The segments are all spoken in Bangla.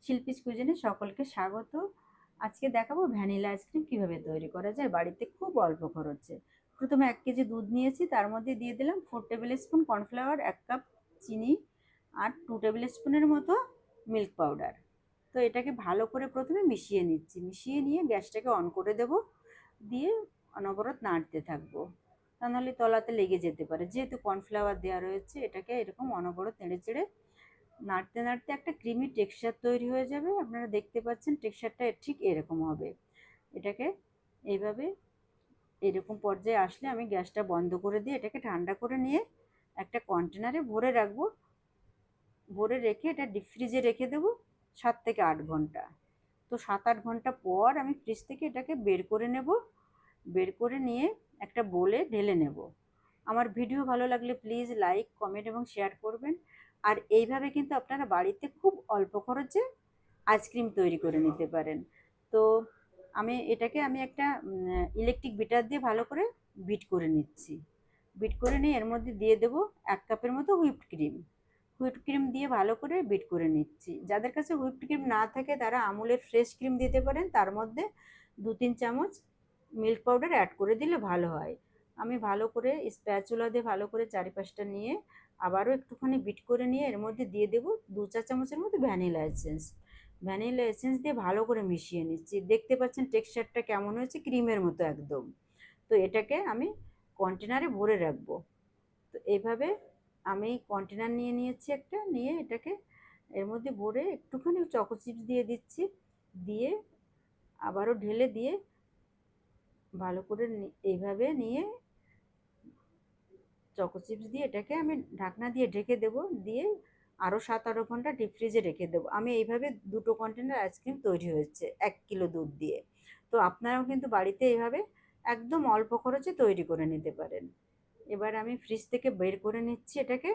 শিল্পীস কুইজিনে সকলকে স্বাগত। আজকে দেখাবো ভ্যানিলা আইসক্রিম কিভাবে তৈরি করা যায় বাড়িতে খুব অল্প খরচে। প্রথমে 1 কেজি দুধ নিয়েছি, তার মধ্যে দিয়ে দিলাম 4 টেবিল স্পুন কর্নফ্লাওয়ার, 1 কাপ চিনি আর 2 টেবিল স্পুনের মতো মিল্ক পাউডার। তো এটাকে ভালো করে প্রথমে মিশিয়ে নিচ্ছি। মিশিয়ে নিয়ে গ্যাসটাকে অন করে দেব, দিয়ে অনবরত নাড়তে থাকবো, তা নাহলে তলাতে লেগে যেতে পারে। যেহেতু কর্নফ্লাওয়ার দেওয়া রয়েছে, এটাকে এরকম অনবরত নেড়ে চেড়ে নাড়তে নাড়তে একটা ক্রিমি টেক্সচার তৈরি হয়ে যাবে। আপনারা দেখতে পাচ্ছেন টেক্সচারটা ঠিক এরকম হবে। এটাকে এইভাবে এরকম পর্যায়ে আসলে আমি গ্যাসটা বন্ধ করে দিয়ে এটাকে ঠান্ডা করে নিয়ে একটা কন্টেনারে ভরে রাখবো। ভরে রেখে এটা ডিপ ফ্রিজে রেখে দেবো 7 থেকে 8 ঘন্টা। তো 7-8 ঘন্টা পর আমি ফ্রিজ থেকে এটাকে বের করে নেব। বের করে নিয়ে একটা বোলে ঢেলে নেব। আমার ভিডিও ভালো লাগলে প্লিজ লাইক, কমেন্ট এবং শেয়ার করবেন। আর এইভাবে কিন্তু আপনারা বাড়িতে খুব অল্প খরচে আইসক্রিম তৈরি করে নিতে পারেন। তো আমি একটা ইলেকট্রিক বিটার দিয়ে ভালো করে বিট করে নিচ্ছি। বিট করে নিয়ে এর মধ্যে দিয়ে দেবো 1 কাপের মতো হুইপড ক্রিম। হুইপড ক্রিম দিয়ে ভালো করে বিট করে নিচ্ছি। যাদের কাছে হুইপড ক্রিম না থাকে তারা আমুলের ফ্রেশ ক্রিম দিতে পারেন, তার মধ্যে 2-3 চামচ মিল্ক পাউডার অ্যাড করে দিলে ভালো হয়। আমি ভালো করে স্প্যাচুলা দিয়ে ভালো করে চারিপাশটা নিয়ে আবারও একটুখানি বিট করে নিয়ে এর মধ্যে দিয়ে দেবো 2-4 চামচের মতো ভ্যানিলা এসেন্স। ভ্যানিলা এসেন্স দিয়ে ভালো করে মিশিয়ে নিচ্ছি। দেখতে পাচ্ছেন টেক্সচারটা কেমন হয়েছে, ক্রিমের মতো একদম। তো এটাকে আমি কন্টেনারে ভরে রাখবো। তো এইভাবে আমি কন্টেনার নিয়ে নিয়েছি একটা, নিয়ে এটাকে এর মধ্যে ভরে একটুখানি চকো চিপস দিয়ে দিচ্ছি। দিয়ে আবারও ঢেলে দিয়ে ভালো করে এইভাবে নিয়ে চকো চিপস দিয়ে এটাকে আমি ঢাকনা দিয়ে ঢেকে দেবো। দিয়ে আরও 7-8 ঘন্টা ডিপ ফ্রিজে রেখে দেবো। আমি এইভাবে 2টো কন্টেনার আইসক্রিম তৈরি হয়েছে 1 কিলো দুধ দিয়ে। তো আপনারাও কিন্তু বাড়িতে এইভাবে একদম অল্প খরচে তৈরি করে নিতে পারেন। এবার আমি ফ্রিজ থেকে বের করে নিচ্ছি এটাকে।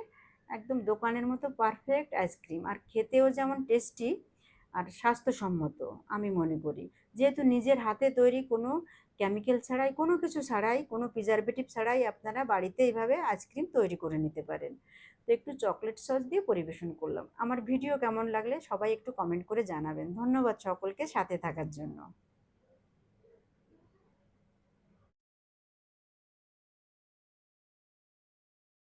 একদম দোকানের মতো পারফেক্ট আইসক্রিম, আর খেতেও যেমন টেস্টি আর স্বাস্থ্যসম্মত আমি মনে করি। যেহেতু নিজের হাতে তৈরি, কোনো কেমিক্যাল ছাড়াই, কোনো কিছু ছাড়াই, কোনো প্রিজারভেটিভ ছাড়াই আপনারা বাড়িতে এইভাবে আইসক্রিম তৈরি করে নিতে পারেন। তো একটু চকলেট সস দিয়ে পরিবেশন করলাম। আমার ভিডিও কেমন লাগলে সবাই একটু কমেন্ট করে জানাবেন। ধন্যবাদ সকলকে সাথে থাকার জন্য।